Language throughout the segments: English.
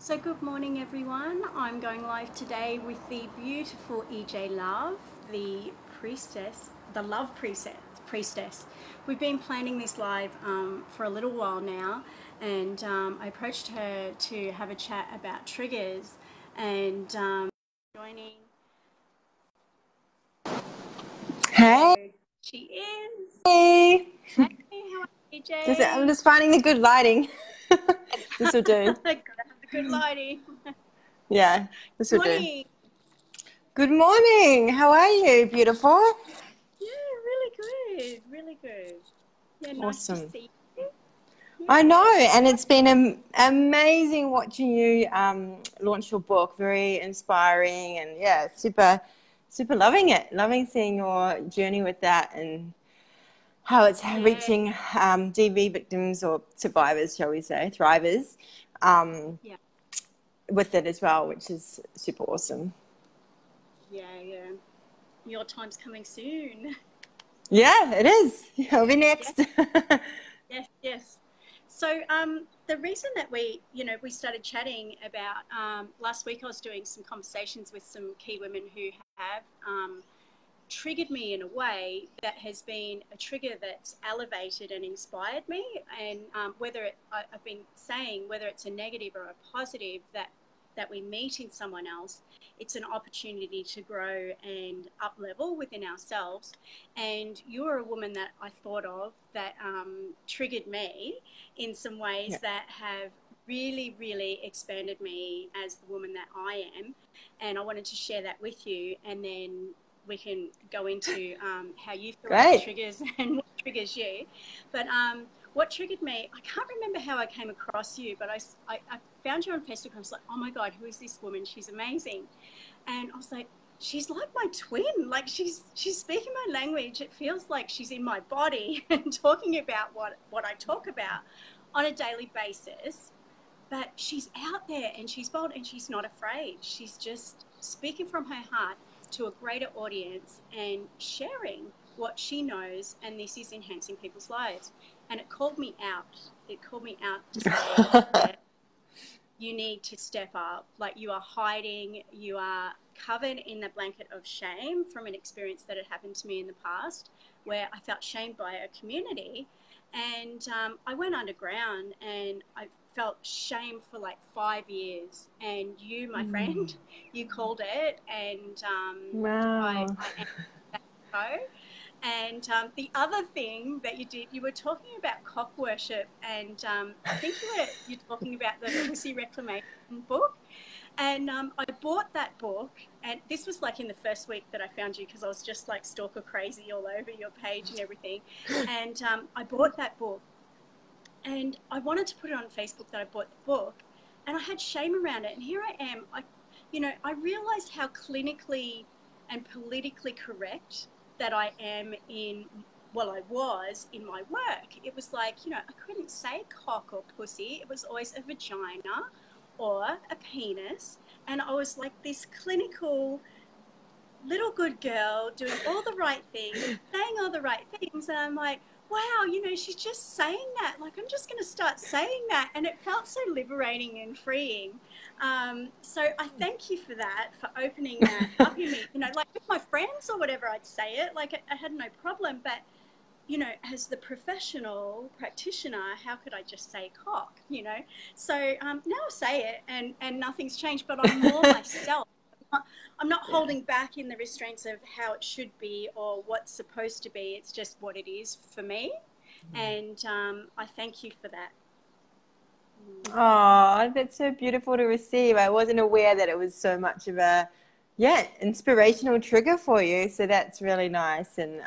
So good morning everyone. I'm going live today with the beautiful EJ Love, the priestess, the Love Priestess. We've been planning this live for a little while now, and I approached her to have a chat about triggers and joining. Hey. So she is. Hey. Hey, how are you, I'm EJ? just finding the good lighting. This will do. Gotta have the good lighting. Yeah, this will do. Morning. Good morning. How are you, beautiful? Yeah, really good. Really good. Yeah, nice to Awesome. see you. I know, Yeah. and it's been amazing watching you launch your book. Very inspiring, and yeah, super loving it. Loving seeing your journey with that and how it's Yeah. reaching DV victims or survivors, shall we say, thrivers, um, Yeah. with it as well, which is super awesome. Yeah. Yeah. Your time's coming soon. Yeah, it is. I'll be Yes. next. Yes. Yes. So, the reason that we started chatting about last week, I was doing some conversations with some key women who have triggered me in a way that has been a trigger that's elevated and inspired me. And I've been saying whether it's a negative or a positive that we meet in someone else, it's an opportunity to grow and up level within ourselves. And you're a woman that I thought of that triggered me in some ways Yeah. that have really, really expanded me as the woman that I am. And I wanted to share that with you. And then we can go into how you feel about Great. triggers and what triggers you. But what triggered me, I can't remember how I came across you, but I found you on Facebook. I was like, oh my God, who is this woman? She's amazing. And I was like, she's like my twin. Like she's speaking my language. It feels like she's in my body and talking about what I talk about on a daily basis. But she's out there and she's bold and she's not afraid. She's just speaking from her heart to a greater audience and sharing what she knows. And this is enhancing people's lives. And it called me out. It called me out to say that you need to step up. Like you are hiding, you are covered in the blanket of shame from an experience that had happened to me in the past where I felt shamed by a community. And I went underground and I felt shame for like 5 years. And you, my friend, you called it. And Wow. I ended that show. And the other thing that you did, you were talking about cock worship, and I think you're talking about the Pussy Reclamation book. And I bought that book, and this was like in the first week that I found you because I was just like stalker crazy all over your page and everything. And I bought that book, and I wanted to put it on Facebook that I bought the book, and I had shame around it. And here I am, I realized how clinically and politically correct that I am I was in my work. It was like, I couldn't say cock or pussy. It was always a vagina or a penis. And I was like this clinical little good girl doing all the right things, saying all the right things. And I'm like, wow, she's just saying that. Like, I'm just going to start saying that. And it felt so liberating and freeing. So I thank you for that, for opening that up in me. Like with my friends or whatever, I'd say it. Like, I had no problem. But, as the professional practitioner, how could I just say cock, So now I say it and nothing's changed, but I'm more myself. I'm not Yeah. holding back in the restraints of how it should be or what's supposed to be. It's just what it is for me. And I thank you for that. Oh, that's so beautiful to receive. I wasn't aware that it was so much of a, inspirational trigger for you. So that's really nice. And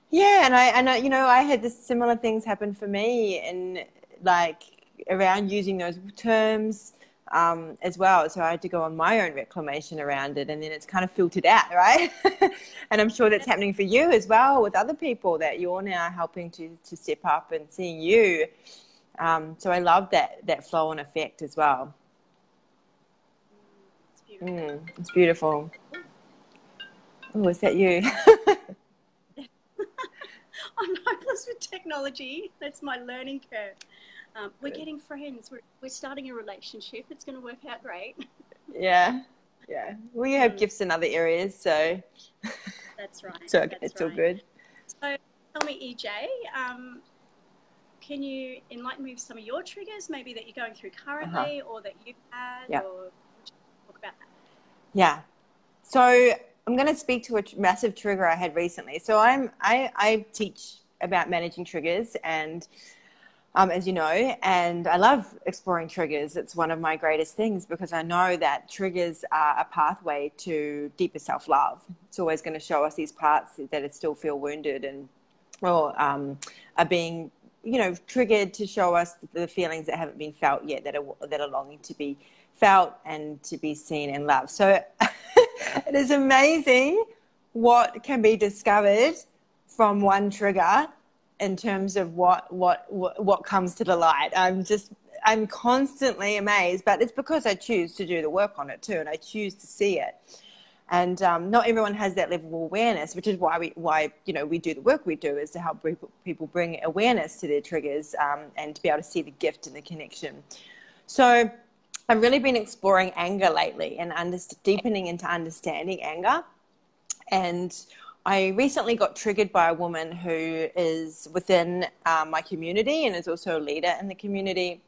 yeah, and I know, I had this similar things happen for me and like around using those terms as well. So I had to go on my own reclamation around it, and then it's kind of filtered out, right? And I'm sure that's happening for you as well with other people that you're now helping to step up and seeing you. So I love that flow and effect as well. It's beautiful. It's beautiful. Oh, is that you? I'm hopeless with technology. That's my learning curve. We're getting friends. We're starting a relationship. It's going to work out great. Yeah. Yeah. We have gifts in other areas, so That's right. It's all good. So tell me, EJ, can you enlighten me with some of your triggers, maybe that you're going through currently or that you've had, or talk about that? Yeah. So I'm going to speak to a massive trigger I had recently. So I teach about managing triggers, and as you know, and I love exploring triggers. It's one of my greatest things because I know that triggers are a pathway to deeper self-love. It's always going to show us these parts that still feel wounded and or are being, triggered to show us the feelings that haven't been felt yet, that are longing to be felt and to be seen and loved. So it is amazing what can be discovered from one trigger in terms of what comes to the light. I'm constantly amazed, but it's because I choose to do the work on it too, and I choose to see it. And not everyone has that level of awareness, which is why we do the work we do, is to help people bring awareness to their triggers and to be able to see the gift and the connection. So I've really been exploring anger lately and deepening into understanding anger. And I recently got triggered by a woman who is within my community and is also a leader in the community.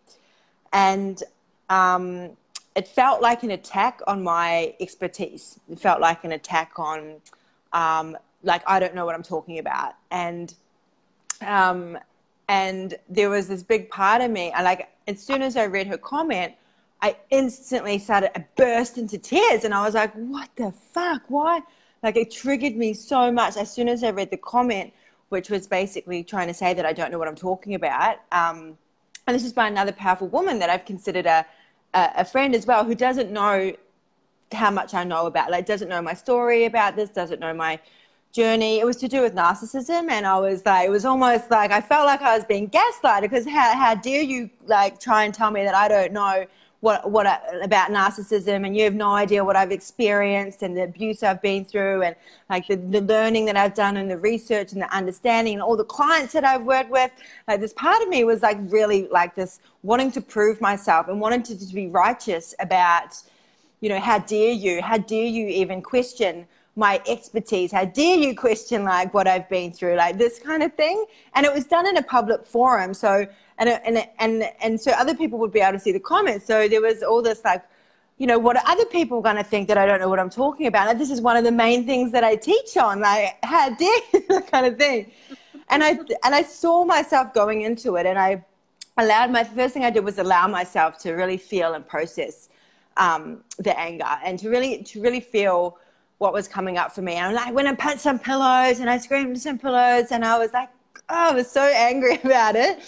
And it felt like an attack on my expertise. It felt like an attack on, I don't know what I'm talking about. And there was this big part of me, as soon as I read her comment, I instantly burst into tears. And I was like, what the fuck? Why? It triggered me so much as soon as I read the comment, which was basically trying to say that I don't know what I'm talking about. And this is by another powerful woman that I've considered a friend as well, who doesn't know how much I know about, doesn't know my story about this, doesn't know my journey. It was to do with narcissism. And I was it was almost like I felt like I was being gaslighted, because how dare you try and tell me that I don't know what about narcissism, and you have no idea what I've experienced and the abuse I've been through, and the learning that I've done and the research and the understanding and all the clients that I've worked with. This part of me was really this wanting to prove myself and wanting to be righteous about, how dare you even question my expertise? How dare you question what I've been through, this kind of thing? And it was done in a public forum, so and so other people would be able to see the comments. So there was all this what are other people going to think, that I don't know what I'm talking about? This is one of the main things that I teach on, how dare you, that kind of thing. And I saw myself going into it, and I first thing I did was allow myself to really feel and process the anger, and to really feel what was coming up for me. And I went and put some pillows, and I screamed some pillows, and I was I was so angry about it.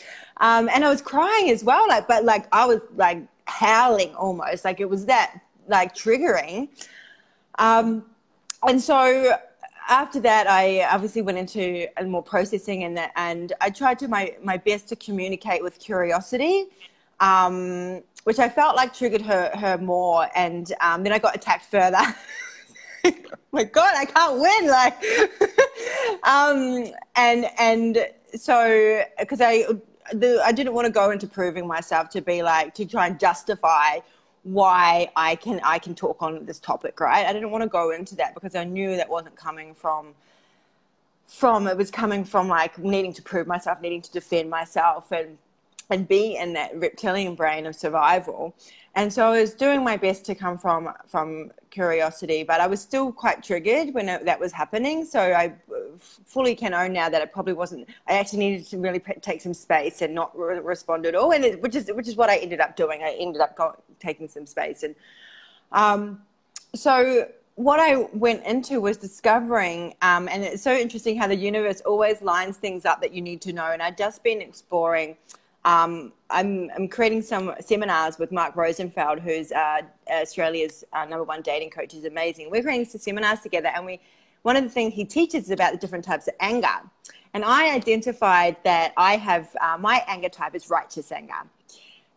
And I was crying as well, but I was howling almost, it was that triggering. And so after that, I obviously went into more processing, and I tried to my best to communicate with curiosity, which I felt triggered her more. And then I got attacked further. Oh my God, I can't win. And so, because I didn't want to go into proving myself to be to try and justify why I can talk on this topic, right? I didn't want to go into that, because I knew that wasn't coming from it was coming from needing to prove myself, needing to defend myself, and be in that reptilian brain of survival. And so I was doing my best to come from curiosity, but I was still quite triggered when that was happening. So I fully can own now that it probably wasn't. I actually needed to really take some space and not respond at all, and which is what I ended up doing. I ended up taking some space, and so what I went into was discovering, and it's so interesting how the universe always lines things up that you need to know. And I'd just been exploring. I'm creating some seminars with Mark Rosenfeld, who's Australia's #1 dating coach. He's amazing. We're creating some seminars together, and one of the things he teaches is about the different types of anger. And I identified that I have my anger type is righteous anger,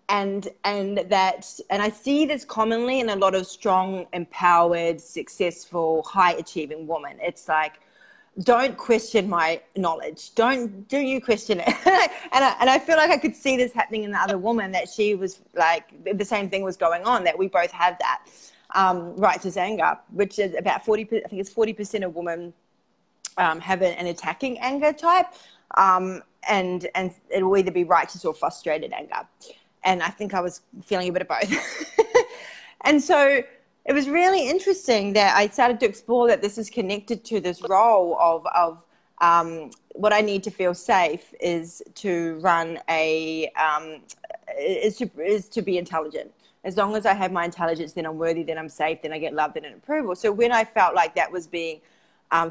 and I see this commonly in a lot of strong, empowered, successful, high achieving women. It's don't question my knowledge. Don't you question it. and I feel like I could see this happening in the other woman, that she was like, the same thing was going on, that we both had that righteous anger, which is about 40, I think it's 40% of women have an attacking anger type. And it will either be righteous or frustrated anger. And I think I was feeling a bit of both. And so it was really interesting that I started to explore that this is connected to this role of what I need to feel safe is to run is to be intelligent. As long as I have my intelligence, then I'm worthy, then I'm safe, then I get loved and approval. So when I felt like that was being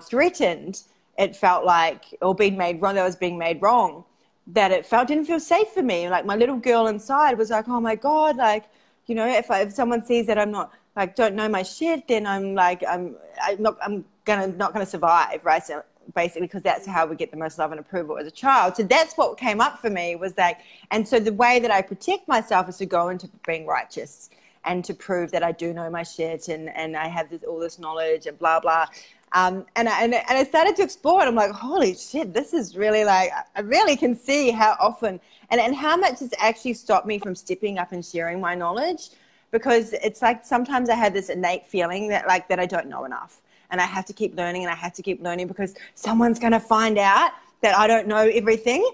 threatened, it felt like, or being made wrong, that was being made wrong, that it didn't feel safe for me. Like my little girl inside was like, oh my God, like, you know, if someone sees that I'm not, like, don't know my shit, then I'm like, I'm not gonna survive, right? So basically, because that's how we get the most love and approval as a child. So that's what came up for me, was like, and so the way that I protect myself is to go into being righteous and to prove that I do know my shit and I have all this knowledge and blah blah. And I started to explore it. I'm like, holy shit, this is really like, I really can see how often and how much it's actually stopped me from stepping up and sharing my knowledge, because it's like sometimes I had this innate feeling that I don't know enough, and I have to keep learning and I have to keep learning because someone's going to find out that I don't know everything.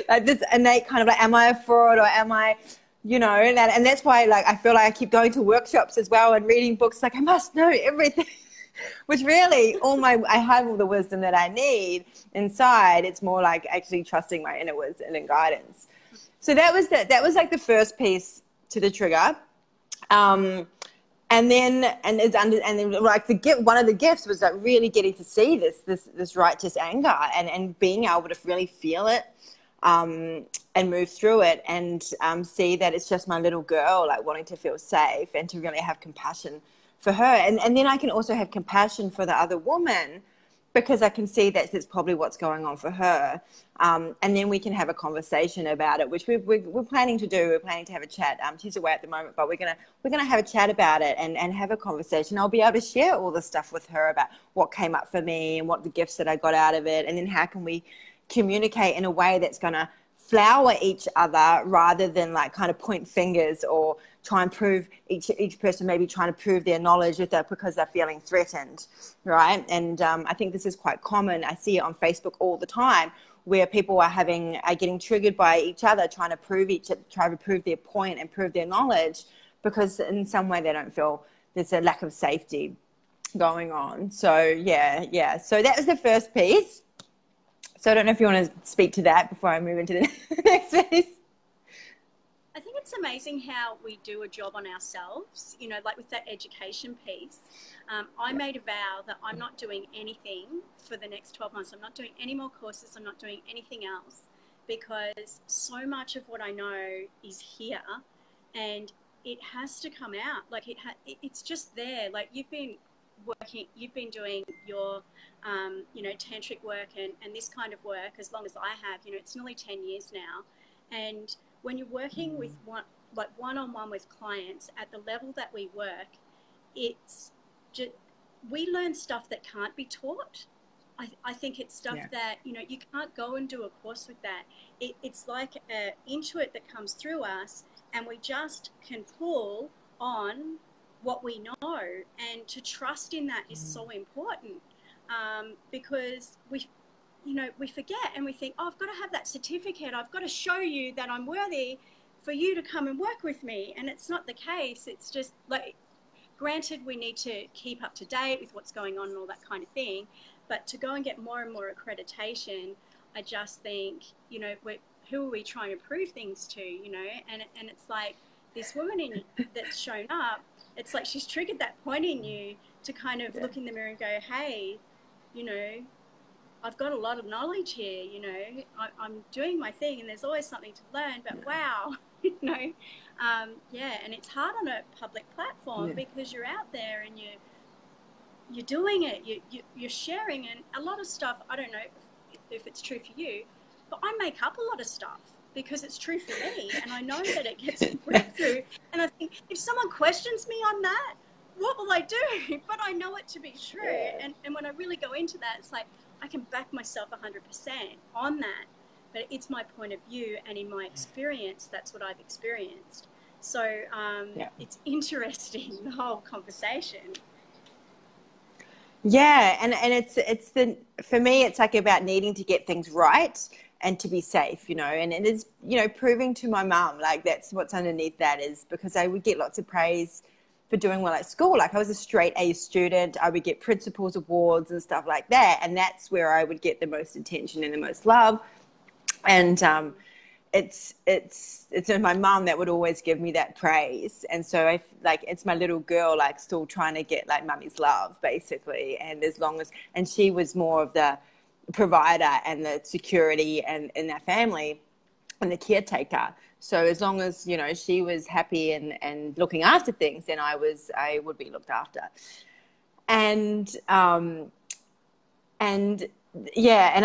Like this innate kind of like, am I a fraud, or am I, you know, and that's why like I feel like I keep going to workshops as well and reading books, like I must know everything. Which really, I have all the wisdom that I need inside. It's more like actually trusting my inner wisdom and guidance. So that was like the first piece to the trigger. And then like one of the gifts was like really getting to see this righteous anger and being able to really feel it, and move through it, and see that it's just my little girl, like wanting to feel safe and to really have compassion for her. And then I can also have compassion for the other woman, because I can see that that's probably what's going on for her. And then we can have a conversation about it, which we're planning to do. We're planning to have a chat. She's away at the moment, but we're gonna have a chat about it and have a conversation. I'll be able to share all the stuff with her about what came up for me and what the gifts that I got out of it, and then how can we communicate in a way that's gonna flower each other rather than like kind of point fingers or try and prove each person maybe trying to prove their knowledge because they're feeling threatened, right? And I think this is quite common. I see it on Facebook all the time, where people are getting triggered by each other, trying to prove their point and prove their knowledge, because in some way they don't feel there's a lack of safety going on. So yeah. So that was the first piece. So I don't know if you want to speak to that before I move into the next piece. I think it's amazing how we do a job on ourselves, you know, like with that education piece. I made a vow that I'm not doing anything for the next 12 months. I'm not doing any more courses. I'm not doing anything else, because so much of what I know is here and it has to come out. Like it's just there. Like you've been doing your, you know, tantric work and this kind of work as long as I have, you know, it's nearly 10 years now. And when you're working with one-on-one with clients at the level that we work, it's just, we learn stuff that can't be taught. I think it's stuff that, you know, you can't go and do a course with that. It's like an intuit that comes through us, and we just can pull on what we know, and to trust in that is so important, because we forget and we think, oh, I've got to have that certificate. I've got to show you that I'm worthy for you to come and work with me. And it's not the case. It's just like, granted, we need to keep up to date with what's going on and all that kind of thing. But to go and get more and more accreditation, I just think, you know, who are we trying to prove things to, you know? And it's like this woman that's shown up, it's like she's triggered that point in you to kind of look in the mirror and go, hey, you know, I've got a lot of knowledge here, you know, I'm doing my thing and there's always something to learn, but wow, you know, and it's hard on a public platform because you're out there and you're doing it, you're sharing, and a lot of stuff, I don't know if it's true for you, but I make up a lot of stuff because it's true for me, and I know that it gets breakthrough, and I think if someone questions me on that, what will I do? But I know it to be true. Yeah. And when I really go into that, it's like I can back myself 100% on that. But it's my point of view, and in my experience, that's what I've experienced. So Yeah. it's interesting, the whole conversation. Yeah, and it's the for me it's like about needing to get things right and to be safe, you know, and it is, you know, proving to my mum, like that's what's underneath that, is because I would get lots of praise for doing well at school. Like I was a straight A student, I would get principal's awards and stuff like that, and that's where I would get the most attention and the most love. And it's my mum that would always give me that praise, and so I like it's my little girl like still trying to get like mummy's love basically. And as long as, and she was more of the provider and the security and in our family and the caretaker, so as long as, you know, she was happy and looking after things, then I would be looked after. And yeah, and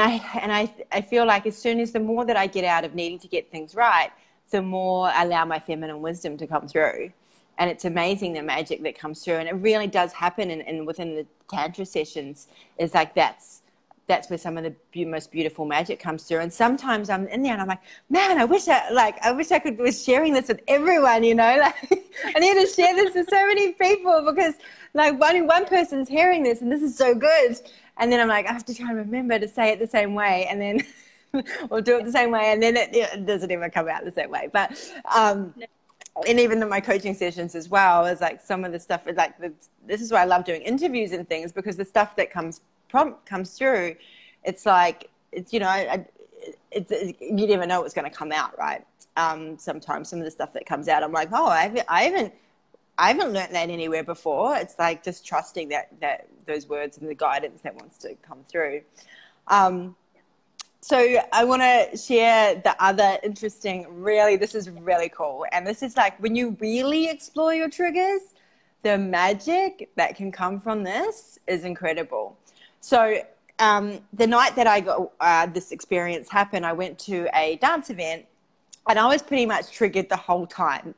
I feel like as soon as the more that I get out of needing to get things right, the more I allow my feminine wisdom to come through. And it's amazing the magic that comes through. And it really does happen in within the Tantra sessions, is like that's where some of the most beautiful magic comes through. And sometimes I'm in there and I'm like, man, I wish I could was sharing this with everyone, you know, like I need to share this with so many people, because like one person's hearing this and this is so good. And then I'm like, I have to try and remember to say it the same way, and then or do it the same way, and then it doesn't even come out the same way. But and even in my coaching sessions as well, is like some of the stuff is like this is why I love doing interviews and things, because the stuff that comes through, it's like it's, you know, you never know what's going to come out, right? Sometimes some of the stuff that comes out, I'm like, oh, I haven't learned that anywhere before. It's like just trusting that those words and the guidance that wants to come through. So I want to share the other interesting, really, this is really cool. And this is like when you really explore your triggers, the magic that can come from this is incredible. So the night that I got this experience happen, I went to a dance event. And I was pretty much triggered the whole time.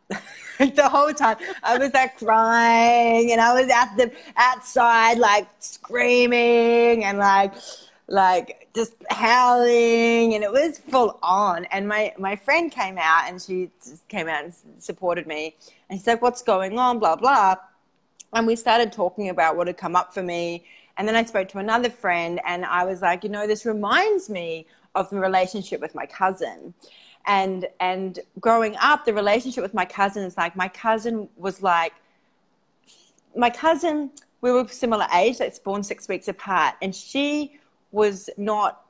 The whole time. I was like crying, and I was outside like screaming and like just howling, and it was full on. And my friend came out, and she just came out and supported me. And she's like, what's going on, blah, blah. And we started talking about what had come up for me. And then I spoke to another friend, and I was like, you know, this reminds me of the relationship with my cousin. And growing up, the relationship with my cousin is like, my cousin, we were similar age, like born 6 weeks apart. And she was not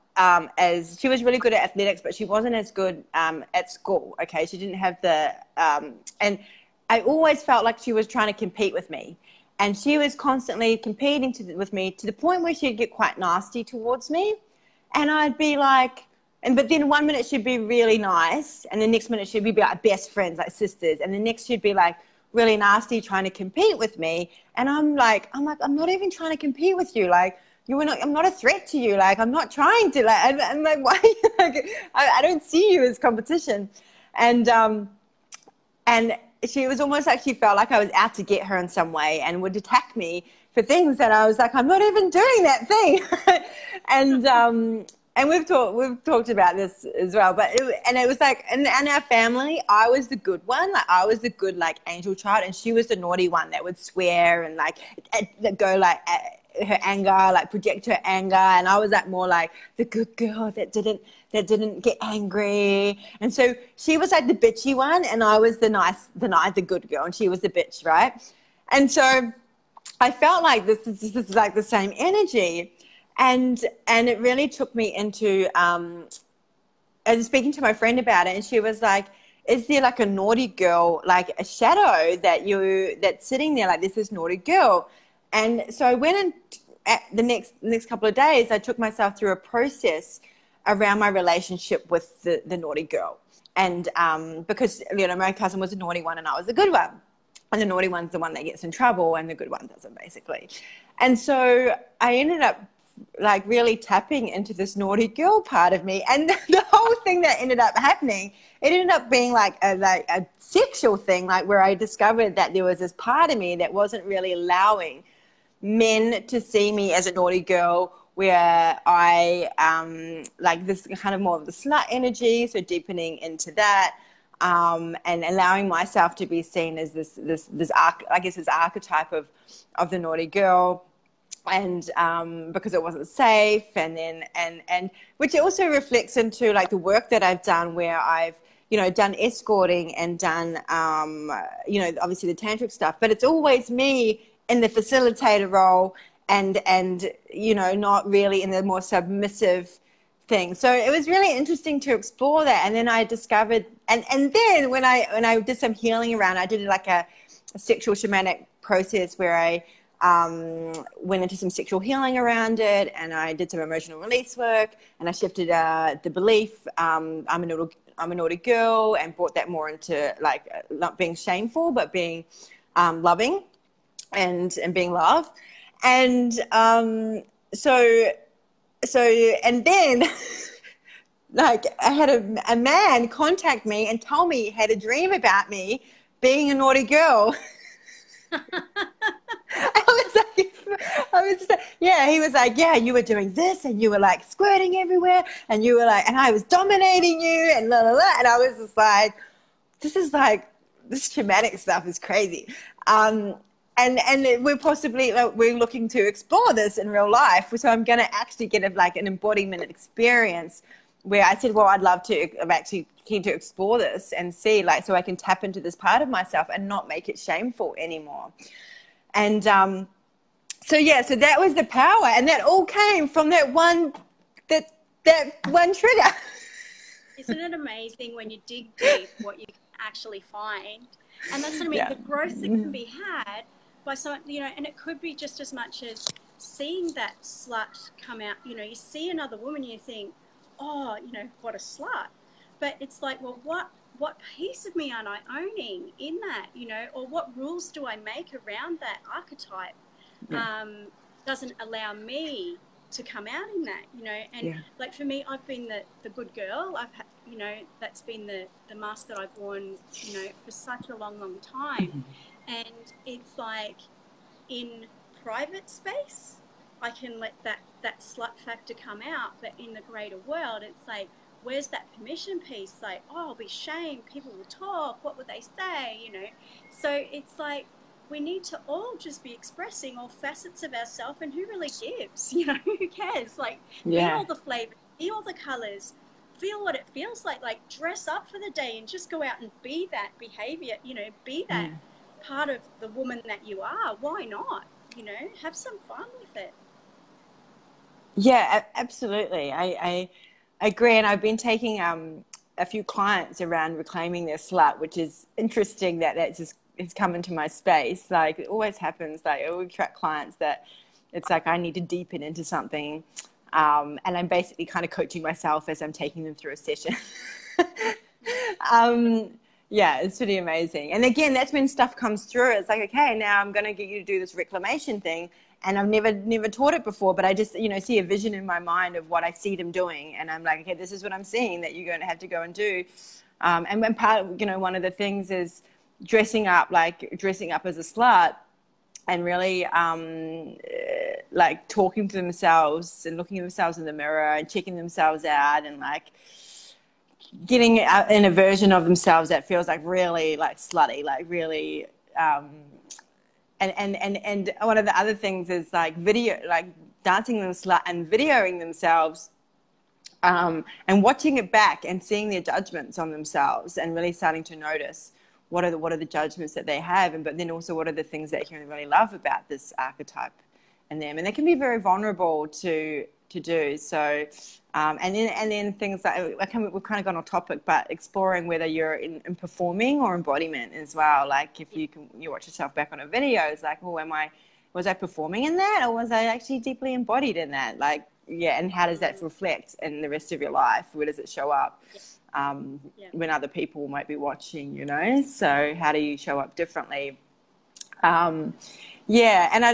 she was really good at athletics, but she wasn't as good at school. Okay. She didn't have and I always felt like she was trying to compete with me. And she was constantly competing with me, to the point where she'd get quite nasty towards me. And I'd be like, but then 1 minute she'd be really nice, and the next minute she'd be like best friends, like sisters, and the next she'd be like really nasty, trying to compete with me. And I'm like, I'm not even trying to compete with you. Like, I'm not a threat to you. Like, I'm not trying to. Like, I'm like, why? Like, I don't see you as competition. And she was almost like she felt like I was out to get her in some way, and would attack me for things that I was like, I'm not even doing that thing. And we've talked about this as well, but it was like, in our family, I was the good one. Like, I was the good, like, angel child, and she was the naughty one that would swear and like go like her anger, like project her anger. And I was like more like the good girl that didn't get angry. And so she was like the bitchy one, and I was the good girl, and she was the bitch, right? And so I felt like this is like the same energy. And it really took me into I was speaking to my friend about it, and she was like, is there like a naughty girl, like a shadow that's sitting there, like this naughty girl? And so I went and the next couple of days, I took myself through a process around my relationship with the naughty girl. And because, you know, my cousin was a naughty one and I was a good one. And the naughty one's the one that gets in trouble, and the good one doesn't, basically. And so I ended up like really tapping into this naughty girl part of me. And the whole thing that ended up happening, it ended up being like a sexual thing, like where I discovered that there was this part of me that wasn't really allowing men to see me as a naughty girl, where I like this kind of more of the slut energy, so deepening into that, and allowing myself to be seen as this archetype of the naughty girl. And because it wasn't safe, and then and which also reflects into like the work that I've done, where I've, you know, done escorting and done you know, obviously the tantric stuff, but it's always me in the facilitator role, and you know, not really in the more submissive thing. So it was really interesting to explore that. And then I discovered, and then when I did some healing around, I did like a sexual shamanic process where I went into some sexual healing around it, and I did some emotional release work, and I shifted the belief I'm a naughty girl, and brought that more into like not being shameful, but being loving and being love. And so and then like I had a man contact me and tell me he had a dream about me being a naughty girl. Yeah, he was like, yeah, you were doing this, and you were like squirting everywhere, and you were like, and I was dominating you, and la la la. And I was just like, this shamanic stuff is crazy. And we're looking to explore this in real life. So I'm going to actually get an embodiment experience where I said, well, I'm actually keen to explore this and see, like, so I can tap into this part of myself and not make it shameful anymore. And so that was the power, and that all came from that one trigger. Isn't it amazing when you dig deep what you can actually find? And that's what I mean, the growth that can be had by someone, you know, and it could be just as much as seeing that slut come out. You know, you see another woman, you think, oh, you know, what a slut. But it's like, well, what piece of me aren't I owning in that, you know, or what rules do I make around that archetype doesn't allow me to come out in that, you know. And like for me, I've been the good girl. I've had, you know, that's been the mask that I've worn, you know, for such a long time. And it's like in private space I can let that slut factor come out, but in the greater world it's like, where's that permission piece? Like, oh, I'll be shamed, people will talk, what would they say, you know. So it's like we need to all just be expressing all facets of ourselves, and who really gives, you know, who cares? Like, be all the flavors, be all the colors, feel what it feels like dress up for the day and just go out and be that behavior, you know, be that part of the woman that you are. Why not, you know, have some fun with it. Yeah, absolutely. I agree. And I've been taking a few clients around reclaiming their slut, which is interesting that just it's come into my space. Like, it always happens. Like, I always attract clients that it's like I need to deepen into something. And I'm basically kind of coaching myself as I'm taking them through a session. Yeah, it's pretty amazing. And again, that's when stuff comes through. It's like, okay, now I'm going to get you to do this reclamation thing. And I've never taught it before, but I just, you know, see a vision in my mind of what I see them doing. And I'm like, okay, this is what I'm seeing that you're going to have to go and do. And when part of, you know, one of the things is dressing up as a slut, and really like talking to themselves and looking at themselves in the mirror and checking themselves out, and like getting in a version of themselves that feels like really like slutty, like really and one of the other things is like dancing them slut and videoing themselves, and watching it back and seeing their judgments on themselves, and really starting to notice what are the judgments that they have, but then also what are the things that you really love about this archetype in them. And they can be very vulnerable to do. So and then things like we've kind of gone off topic, but exploring whether you're in performing or embodiment as well. Like if you watch yourself back on a video, it's like, oh, was I performing in that, or was I actually deeply embodied in that? Like, yeah, and how does that reflect in the rest of your life? Where does it show up when other people might be watching, you know? So how do you show up differently Yeah, and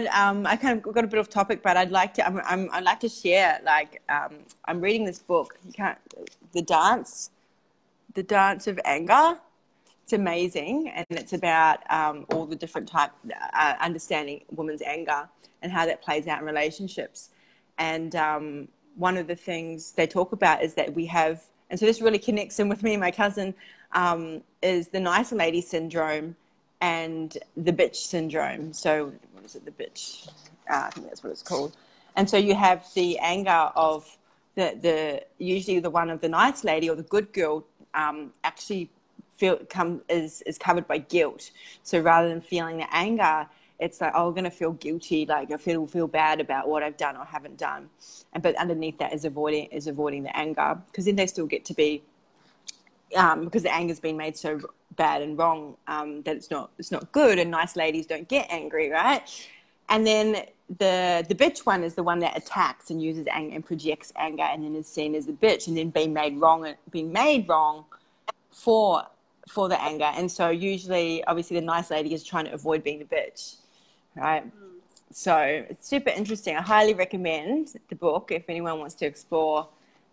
I kind of got a bit off topic, but I'd like to I'd like to share, like, I'm reading this book. The dance, the dance of anger. It's amazing, and it's about all the different types, understanding women's anger and how that plays out in relationships. And one of the things they talk about is that we have, and so this really connects in with me and my cousin, is the nice lady syndrome and the bitch syndrome. So what is it, the bitch? I think that's what it's called. And so you have the anger of the usually the one of the nice lady or the good girl actually is covered by guilt. So rather than feeling the anger, it's like, oh, I'm going to feel guilty, like I feel bad about what I've done or haven't done. But underneath that is avoiding the anger, because then they still get to be, because the anger's been made so bad and wrong, that it's not good, and nice ladies don't get angry, right? And then the bitch one is the one that attacks and uses anger and projects anger, and then is seen as the bitch, and then being made wrong for the anger. And so usually, obviously, the nice lady is trying to avoid being the bitch, right? So it's super interesting. I highly recommend the book if anyone wants to explore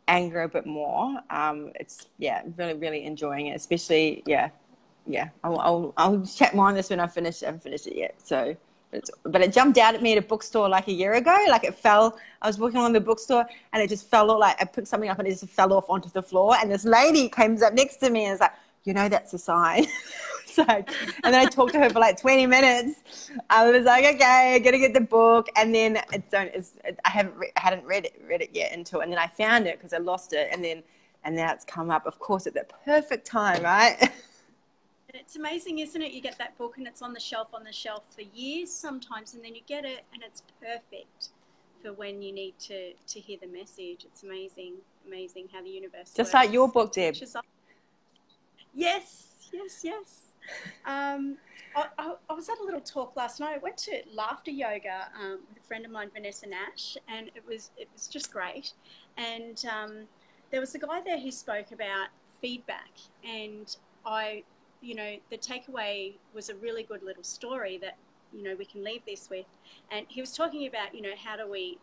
anger a bit more. It's really, really enjoying it, especially I'll chat more on this when I haven't finished it yet. So but it jumped out at me at a bookstore like a year ago. Like it fell. I was walking along the bookstore and it just fell off. Like I picked something up and it just fell off onto the floor. And this lady comes up next to me and is like, you know, that's a sign. So, and then I talked to her for like 20 minutes. I was like, okay, I gotta get the book. And then I hadn't read it yet and then I found it because I lost it. And now it's come up, of course, at the perfect time, right? It's amazing, isn't it? You get that book and it's on the shelf for years sometimes, and then you get it and it's perfect for when you need to hear the message. It's amazing how the universe just works. Like your book, Deb. Yes. I was at a little talk last night. I went to laughter yoga with a friend of mine, Vanessa Nash, and it was just great. And there was a guy there who spoke about feedback, and the takeaway was a really good little story that, we can leave this with. And he was talking about, how do we,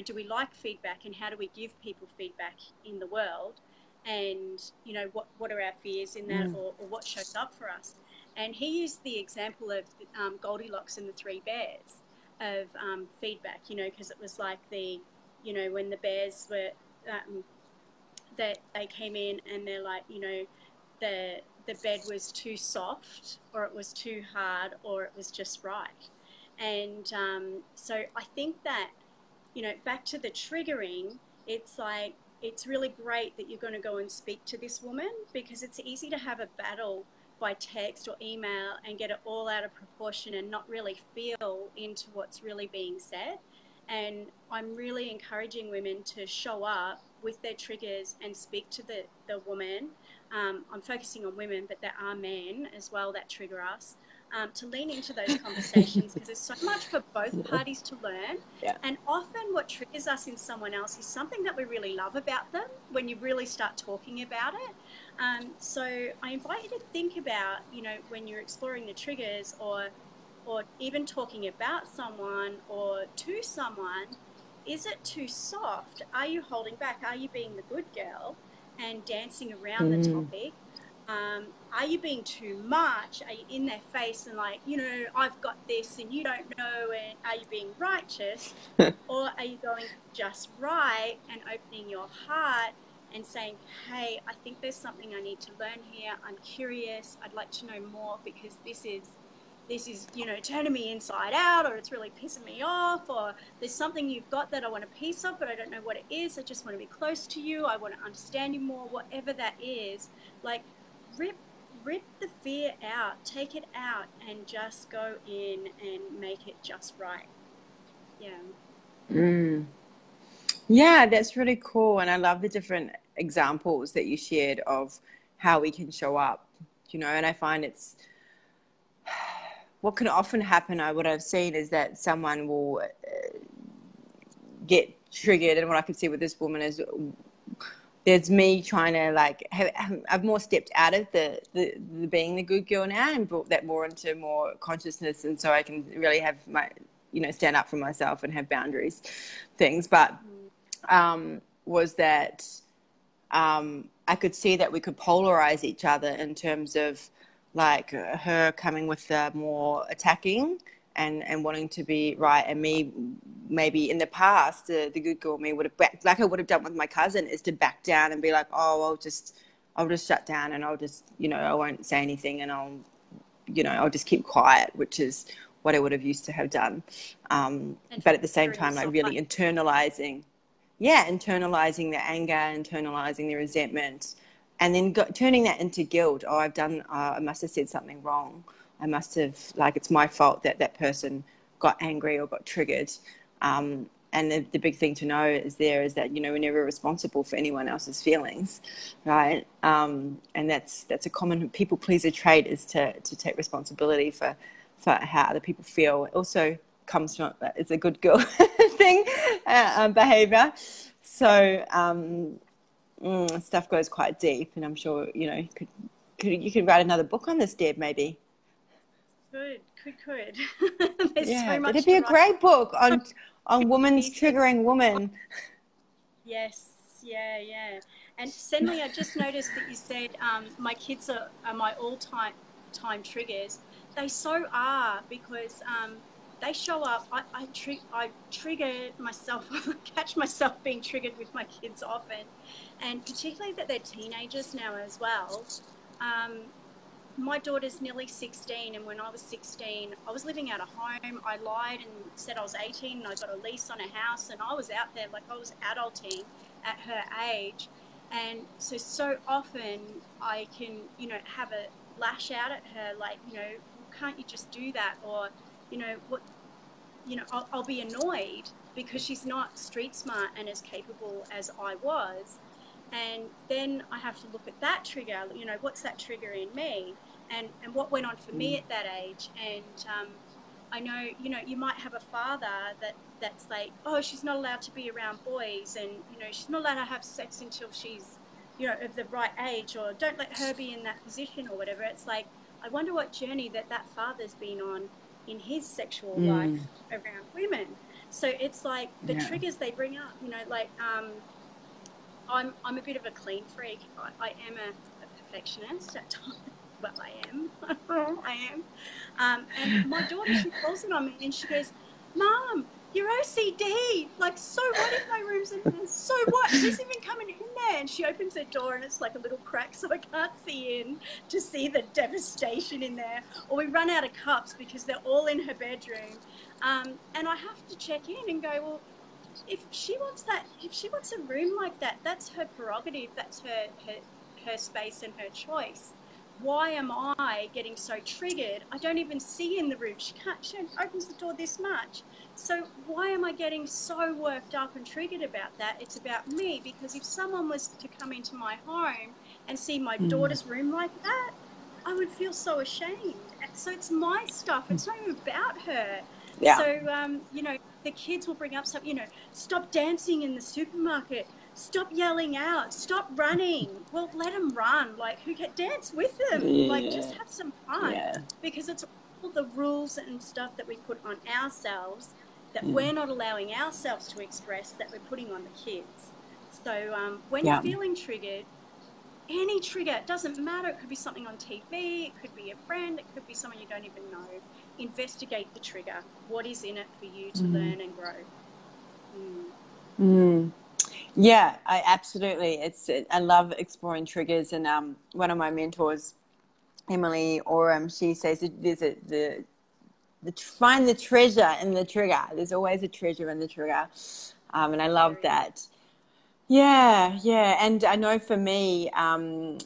do we like feedback, and how do we give people feedback in the world? And, what are our fears in that, or what shows up for us? And he used the example of Goldilocks and the Three Bears of feedback, because it was like when the bears were, that they came in and they're like, the bed was too soft, or it was too hard, or it was just right. And so I think that, back to the triggering, it's like, it's really great that you're going to go and speak to this woman, because it's easy to have a battle by text or email and get it all out of proportion and not really feel into what's really being said. And I'm really encouraging women to show up with their triggers and speak to the woman. I'm focusing on women, but there are men as well that trigger us, to lean into those conversations, because there's so much for both parties to learn. Yeah. And often what triggers us in someone else is something that we really love about them when you really start talking about it. So I invite you to think about, when you're exploring the triggers, or even talking about someone or to someone, is it too soft? Are you holding back? Are you being the good girl and dancing around the topic? Are you being too much? Are you in their face and like, I've got this and you don't know, and are you being righteous? Or are you going just right and opening your heart and saying, hey, I think there's something I need to learn here. I'm curious. I'd like to know more, because this is turning me inside out, or it's really pissing me off, or there's something you've got that I want a piece of, but I don't know what it is. I just want to be close to you. I want to understand you more, whatever that is. Like, rip the fear out, take it out, and just go in and make it just right. Yeah, that's really cool. And I love the different examples that you shared of how we can show up, and I find it's, what can often happen, what I've seen is that someone will get triggered, and what I can see with this woman is there's me trying to like I've more stepped out of the being the good girl now and brought that more into more consciousness, and so I can really have my, you know, stand up for myself and have boundaries things. But was that I could see that we could polarize each other in terms of like her coming with the more attacking and wanting to be right, and me maybe in the past the good girl me would have like I would have done with my cousin, is to back down and be like, oh, I'll just shut down and I'll just, you know, I won't say anything and I'll, you know, I'll just keep quiet, which is what I would have used to have done. But at the same time, like really internalizing the anger, internalizing the resentment, and then turning that into guilt. Oh, I must have said something wrong. I must have, like, it's my fault that that person got angry or got triggered. And the big thing to know is that, you know, we're never responsible for anyone else's feelings, right? And that's a common people pleaser trait, is to take responsibility for how other people feel. It also comes from, it's a good girl thing, behavior. So stuff goes quite deep, and I'm sure, you know, you could write another book on this, Deb, maybe. Could. There's so much. It'd be a great book on women's triggering women. Yes, yeah. And Senley, I just noticed that you said my kids are my all-time triggers. They so are, because they show up. I trigger myself. I catch myself being triggered with my kids often, and particularly that they're teenagers now as well. My daughter's nearly 16, and when I was 16, I was living out of home. I lied and said I was 18, and I got a lease on a house, and I was out there like I was adulting at her age. And so often I can, you know, have a lash out at her, like, you know, can't you just do that? Or, you know, what, you know, I'll be annoyed because she's not street smart and as capable as I was. And then I have to look at that trigger, you know, what's that trigger in me, and what went on for me at that age. And I know, you know, you might have a father that's like, oh, she's not allowed to be around boys, and, you know, she's not allowed to have sex until she's, you know, of the right age, or don't let her be in that position or whatever. It's like, I wonder what journey that father's been on in his sexual life around women. So it's like the triggers they bring up, you know, like, I'm a bit of a clean freak. I am a perfectionist at times. Well, I am. And my daughter, she calls it on me and she goes, Mom, you're OCD. Like, so what if my room's in there? So what? Who's even coming in there? And she opens her door and it's like a little crack so I can't see in to see the devastation in there. Or we run out of cups because they're all in her bedroom. And I have to check in and go, well, if she wants a room like that, that's her prerogative, that's her space and her choice. Why am I getting so triggered? I don't even see in the room. She opens the door this much. So why am I getting so worked up and triggered about that? It's about me, because if someone was to come into my home and see my daughter's room like that, I would feel so ashamed. So it's my stuff. It's not even about her. Yeah. So, you know, the kids will bring up something, you know, stop dancing in the supermarket, stop yelling out, stop running. Well, let them run. Like, who can dance with them? Like, just have some fun. Because it's all the rules and stuff that we put on ourselves that we're not allowing ourselves to express, that we're putting on the kids. So when you're feeling triggered, any trigger, it doesn't matter. It could be something on TV, it could be a friend, it could be someone you don't even know. Investigate the trigger. What is in it for you to learn and grow? Yeah, absolutely. I love exploring triggers, and one of my mentors, Emily Oram, she says there's find the treasure in the trigger. There's always a treasure in the trigger, and I love that. Yeah, and I know for me, and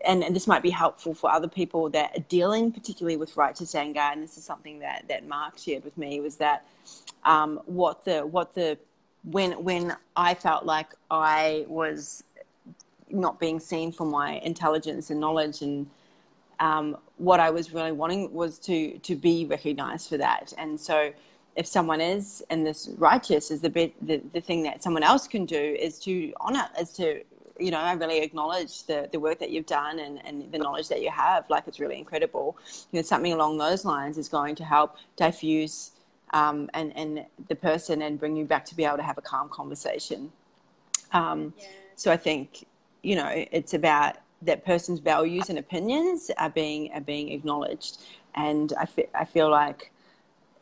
this might be helpful for other people that are dealing particularly with righteous anger, and this is something that Mark shared with me, was that when I felt like I was not being seen for my intelligence and knowledge, and what I was really wanting was to be recognized for that. And so if someone is in this righteous, is the thing that someone else can do is to honor, is to you know, I really acknowledge the work that you've done and the knowledge that you have. Like, it's really incredible. You know, something along those lines is going to help diffuse and the person and bring you back to be able to have a calm conversation. So I think, you know, it's about that person's values and opinions are being acknowledged. And I feel like,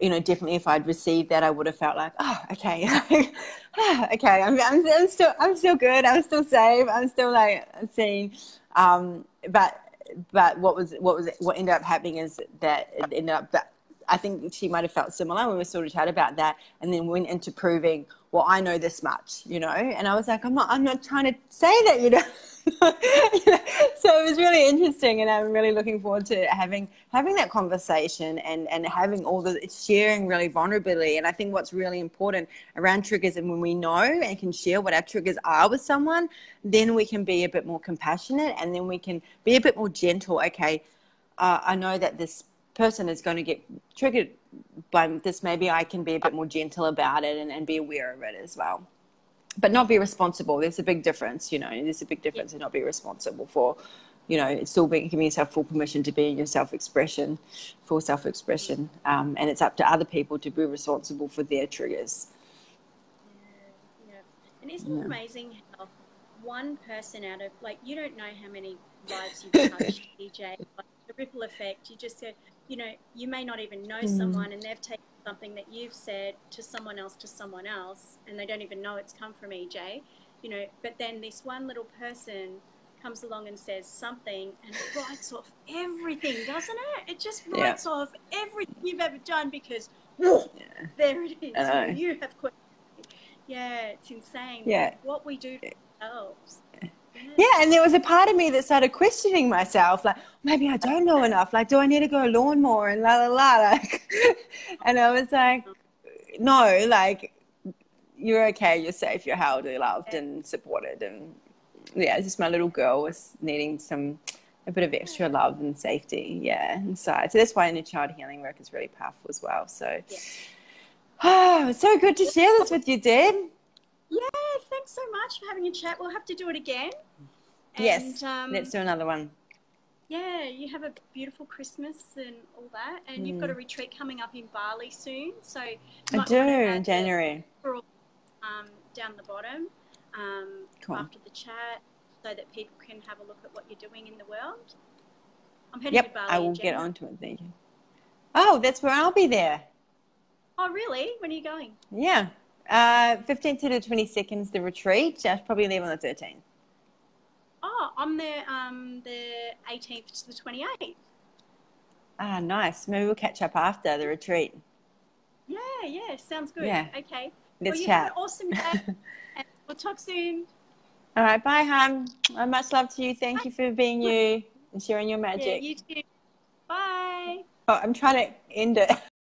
you know, definitely if I'd received that, I would have felt like, oh, okay, okay, I'm still good. I'm still safe. I'm still like seen. But what ended up happening is that it ended up that I think she might have felt similar when we sort of chat about that, and then went into proving, well, I know this much, you know, and I was like, I'm not trying to say that, you know. So it was really interesting, and I'm really looking forward to having that conversation and having all the sharing really vulnerability. And I think what's really important around triggers, and when we know and can share what our triggers are with someone, then we can be a bit more compassionate, and then we can be a bit more gentle. Okay, I know that this person is going to get triggered by this. Maybe I can be a bit more gentle about it and be aware of it as well. But not be responsible. There's a big difference, you know. There's a big difference in not be responsible for, you know, it's still giving yourself full permission to be in your self-expression, full self-expression. And it's up to other people to be responsible for their triggers. Yeah. And isn't it amazing how one person out of, like, you don't know how many lives you've touched, DJ, like the ripple effect. You just said, you know, you may not even know someone, and they've taken something that you've said to someone else, and they don't even know it's come from EJ, you know, but then this one little person comes along and says something, and it writes off everything, doesn't it? It just writes off everything you've ever done, because there it is. You know, you have questioned. Yeah, it's insane. Yeah. What we do to ourselves. Yeah, and there was a part of me that started questioning myself, like, maybe I don't know enough. Like, do I need to go lawn more and la la la? Like, and I was like, no, like, you're okay, you're safe, you're held, you're loved and supported. And yeah, it's just my little girl was needing a bit of extra love and safety, inside. So that's why inner child healing work is really powerful as well. So, it's so good to share this with you, Deb. Yeah, thanks so much for having a chat. We'll have to do it again. Yes, let's do another one. Yeah, you have a beautiful Christmas and all that. And you've got a retreat coming up in Bali soon. So I do, in January. Down the bottom Cool. after the chat, so that people can have a look at what you're doing in the world. I'm heading to Bali. I will get onto it. Thank you. Oh, that's where I'll be there. Oh, really? When are you going? Yeah. 15th to the 22nd is the retreat. I'll probably leave on the 13th. Oh, I'm there the 18th to the 28th. Ah, nice. Maybe we'll catch up after the retreat. Yeah, sounds good. Yeah. Okay. Let's chat. Have an awesome day, and we'll talk soon. All right, bye, hon. Much love to you. Thank you for being you and sharing your magic. Yeah, you too. Bye. Oh, I'm trying to end it.